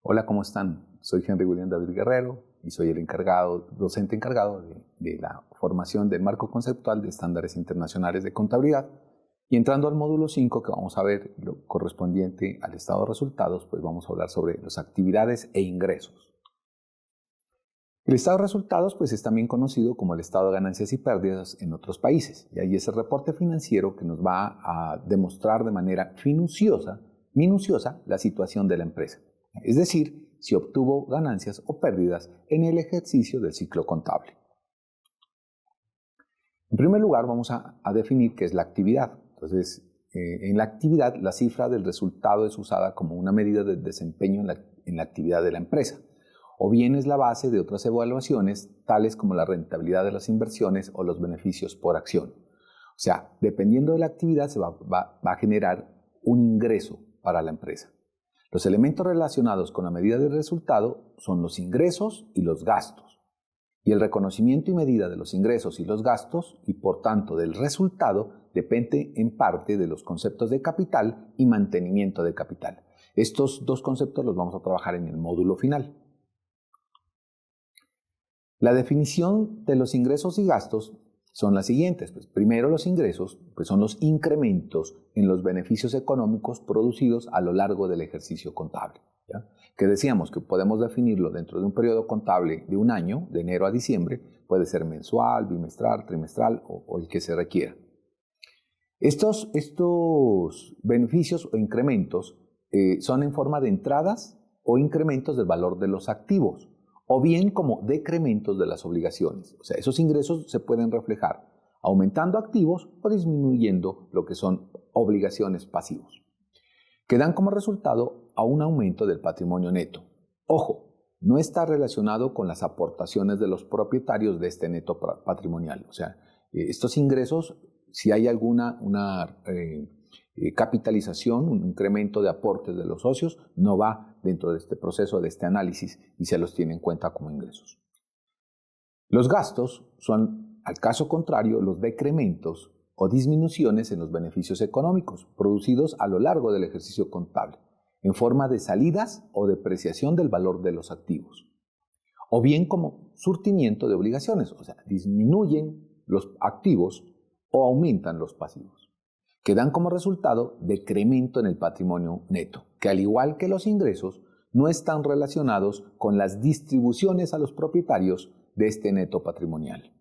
Hola, ¿cómo están? Soy Henry William David Guerrero y soy el docente encargado de la formación del marco conceptual de estándares internacionales de contabilidad. Y entrando al módulo 5, que vamos a ver lo correspondiente al estado de resultados, pues vamos a hablar sobre las actividades e ingresos. El estado de resultados pues es también conocido como el estado de ganancias y pérdidas en otros países. Y ahí es el reporte financiero que nos va a demostrar de manera minuciosa la situación de la empresa. Es decir, si obtuvo ganancias o pérdidas en el ejercicio del ciclo contable. En primer lugar, vamos a definir qué es la actividad. Entonces, en la actividad, la cifra del resultado es usada como una medida de desempeño en la actividad de la empresa, o bien es la base de otras evaluaciones, tales como la rentabilidad de las inversiones o los beneficios por acción. O sea, dependiendo de la actividad, se va a generar un ingreso para la empresa. Los elementos relacionados con la medida del resultado son los ingresos y los gastos. Y el reconocimiento y medida de los ingresos y los gastos, y por tanto del resultado, depende en parte de los conceptos de capital y mantenimiento de capital. Estos dos conceptos los vamos a trabajar en el módulo final. La definición de los ingresos y gastos son las siguientes. Pues primero, los ingresos pues son los incrementos en los beneficios económicos producidos a lo largo del ejercicio contable, ¿ya? Que decíamos que podemos definirlo dentro de un periodo contable de un año, de enero a diciembre, puede ser mensual, bimestral, trimestral o el que se requiera. Estos beneficios o incrementos son en forma de entradas o incrementos del valor de los activos, o bien como decrementos de las obligaciones. O sea, esos ingresos se pueden reflejar aumentando activos o disminuyendo lo que son obligaciones pasivos, que dan como resultado a un aumento del patrimonio neto. Ojo, no está relacionado con las aportaciones de los propietarios de este neto patrimonial. O sea, estos ingresos, si hay alguna capitalización, un incremento de aportes de los socios, no va dentro de este proceso, de este análisis, y se los tiene en cuenta como ingresos. Los gastos son, al caso contrario, los decrementos o disminuciones en los beneficios económicos producidos a lo largo del ejercicio contable, en forma de salidas o depreciación del valor de los activos, o bien como surtimiento de obligaciones, o sea, disminuyen los activos o aumentan los pasivos, que dan como resultado decremento en el patrimonio neto, que al igual que los ingresos, no están relacionados con las distribuciones a los propietarios de este neto patrimonial.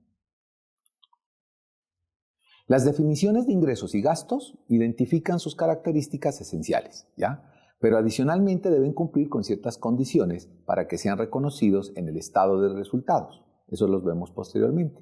Las definiciones de ingresos y gastos identifican sus características esenciales, ¿ya? Pero adicionalmente deben cumplir con ciertas condiciones para que sean reconocidos en el estado de resultados. Eso los vemos posteriormente.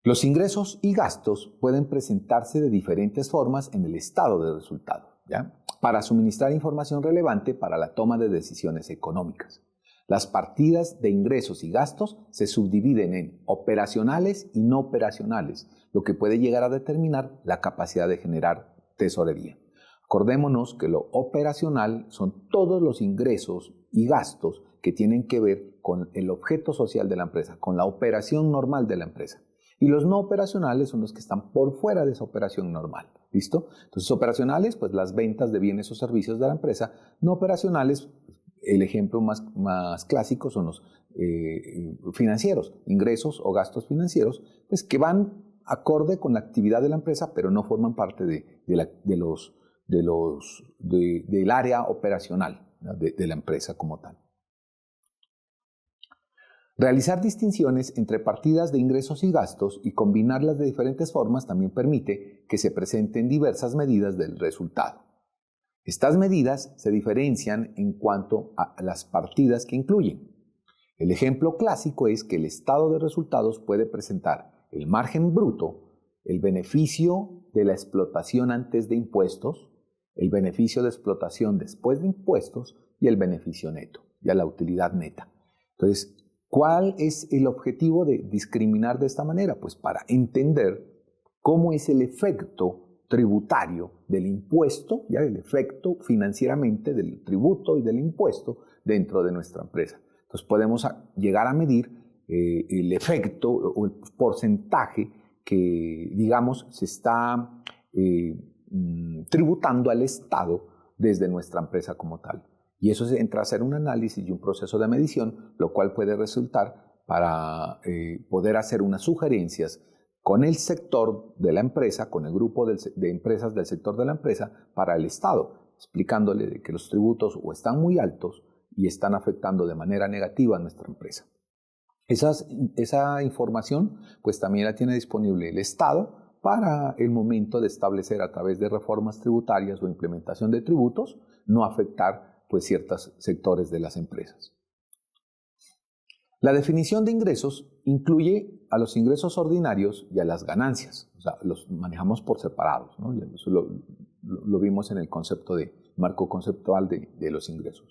Los ingresos y gastos pueden presentarse de diferentes formas en el estado de resultado, ¿ya? Para suministrar información relevante para la toma de decisiones económicas. Las partidas de ingresos y gastos se subdividen en operacionales y no operacionales, lo que puede llegar a determinar la capacidad de generar tesorería. Acordémonos que lo operacional son todos los ingresos y gastos que tienen que ver con el objeto social de la empresa, con la operación normal de la empresa. Y los no operacionales son los que están por fuera de esa operación normal. ¿Listo? Entonces, operacionales, pues las ventas de bienes o servicios de la empresa. No operacionales, el ejemplo más clásico son los financieros, ingresos o gastos financieros, pues que van acorde con la actividad de la empresa, pero no forman parte del área operacional, ¿no? de la empresa como tal. Realizar distinciones entre partidas de ingresos y gastos y combinarlas de diferentes formas también permite que se presenten diversas medidas del resultado. Estas medidas se diferencian en cuanto a las partidas que incluyen. El ejemplo clásico es que el estado de resultados puede presentar el margen bruto, el beneficio de la explotación antes de impuestos, el beneficio de explotación después de impuestos y el beneficio neto, ya la utilidad neta. Entonces, ¿cuál es el objetivo de discriminar de esta manera? Pues para entender cómo es el efecto tributario del impuesto, ya el efecto financieramente del tributo y del impuesto dentro de nuestra empresa. Entonces podemos llegar a medir el efecto o el porcentaje que, digamos, se está tributando al Estado desde nuestra empresa como tal. Y eso entra a ser un análisis y un proceso de medición, lo cual puede resultar para poder hacer unas sugerencias con el sector de la empresa, con el grupo de empresas del sector de la empresa para el Estado, explicándole de que los tributos o están muy altos y están afectando de manera negativa a nuestra empresa. Esa información pues también la tiene disponible el Estado para el momento de establecer a través de reformas tributarias o implementación de tributos, no afectar pues ciertos sectores de las empresas. La definición de ingresos incluye a los ingresos ordinarios y a las ganancias, o sea, los manejamos por separados, ¿no? Eso lo vimos en el concepto de marco conceptual de los ingresos.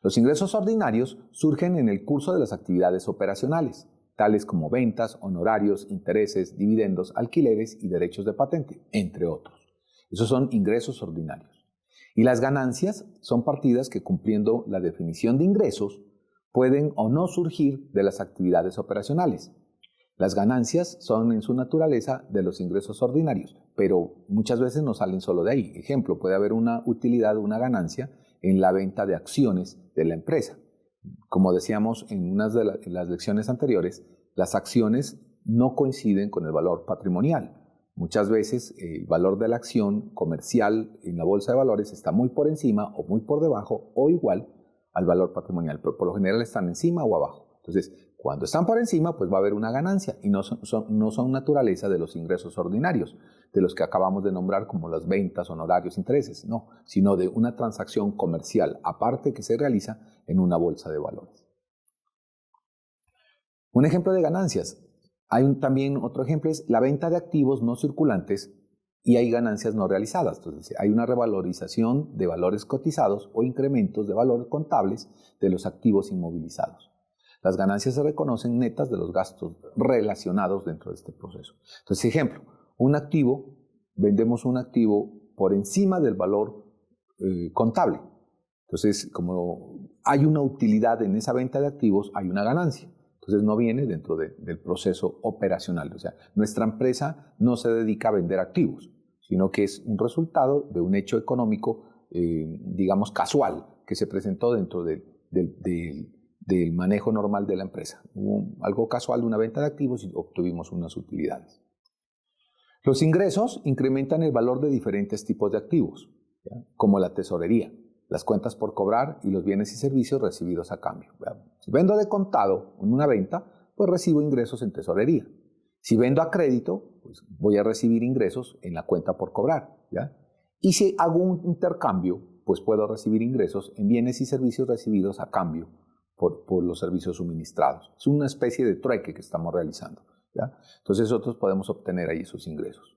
Los ingresos ordinarios surgen en el curso de las actividades operacionales, tales como ventas, honorarios, intereses, dividendos, alquileres y derechos de patente, entre otros. Esos son ingresos ordinarios. Y las ganancias son partidas que, cumpliendo la definición de ingresos, pueden o no surgir de las actividades operacionales. Las ganancias son en su naturaleza de los ingresos ordinarios, pero muchas veces no salen solo de ahí. Ejemplo, puede haber una utilidad, una ganancia en la venta de acciones de la empresa. Como decíamos en unas de las lecciones anteriores, las acciones no coinciden con el valor patrimonial. Muchas veces el valor de la acción comercial en la bolsa de valores está muy por encima o muy por debajo o igual al valor patrimonial, pero por lo general están encima o abajo. Entonces, cuando están por encima, pues va a haber una ganancia y no son naturaleza de los ingresos ordinarios, de los que acabamos de nombrar como las ventas, honorarios, intereses, no, sino de una transacción comercial aparte que se realiza en una bolsa de valores. Un ejemplo de ganancias. También otro ejemplo es la venta de activos no circulantes y hay ganancias no realizadas. Entonces, hay una revalorización de valores cotizados o incrementos de valores contables de los activos inmovilizados. Las ganancias se reconocen netas de los gastos relacionados dentro de este proceso. Entonces, ejemplo, vendemos un activo por encima del valor contable. Entonces, como hay una utilidad en esa venta de activos, hay una ganancia. Entonces, no viene dentro del proceso operacional. O sea, nuestra empresa no se dedica a vender activos, sino que es un resultado de un hecho económico, digamos, casual, que se presentó dentro del manejo normal de la empresa. Hubo algo casual de una venta de activos y obtuvimos unas utilidades. Los ingresos incrementan el valor de diferentes tipos de activos, ¿ya? Como la tesorería, las cuentas por cobrar y los bienes y servicios recibidos a cambio. Si vendo de contado en una venta, pues recibo ingresos en tesorería. Si vendo a crédito, pues voy a recibir ingresos en la cuenta por cobrar, ¿ya? Y si hago un intercambio, pues puedo recibir ingresos en bienes y servicios recibidos a cambio por los servicios suministrados. Es una especie de trueque que estamos realizando, ¿ya? Entonces nosotros podemos obtener ahí esos ingresos.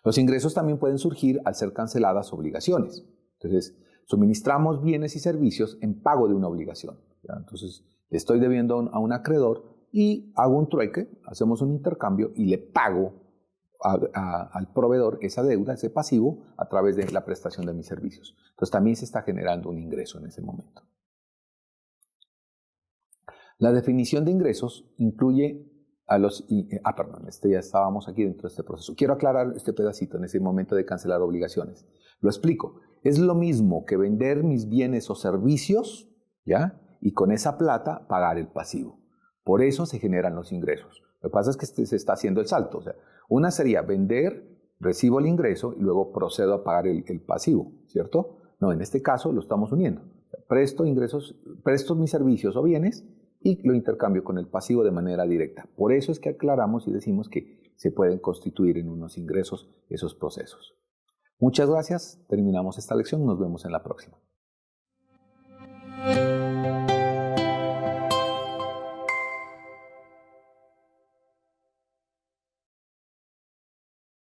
Los ingresos también pueden surgir al ser canceladas obligaciones. Entonces, suministramos bienes y servicios en pago de una obligación, ¿ya? Entonces, le estoy debiendo a un acreedor y hago un trueque, hacemos un intercambio y le pago al proveedor esa deuda, ese pasivo, a través de la prestación de mis servicios. Entonces, también se está generando un ingreso en ese momento. La definición de ingresos incluye a los... ya estábamos aquí dentro de este proceso. Quiero aclarar este pedacito en ese momento de cancelar obligaciones. Lo explico. Es lo mismo que vender mis bienes o servicios, ¿ya? Y con esa plata pagar el pasivo. Por eso se generan los ingresos. Lo que pasa es que se está haciendo el salto. O sea, una sería vender, recibo el ingreso y luego procedo a pagar el pasivo, ¿cierto? No, en este caso lo estamos uniendo. Presto mis servicios o bienes y lo intercambio con el pasivo de manera directa. Por eso es que aclaramos y decimos que se pueden constituir en unos ingresos esos procesos. Muchas gracias. Terminamos esta lección. Nos vemos en la próxima.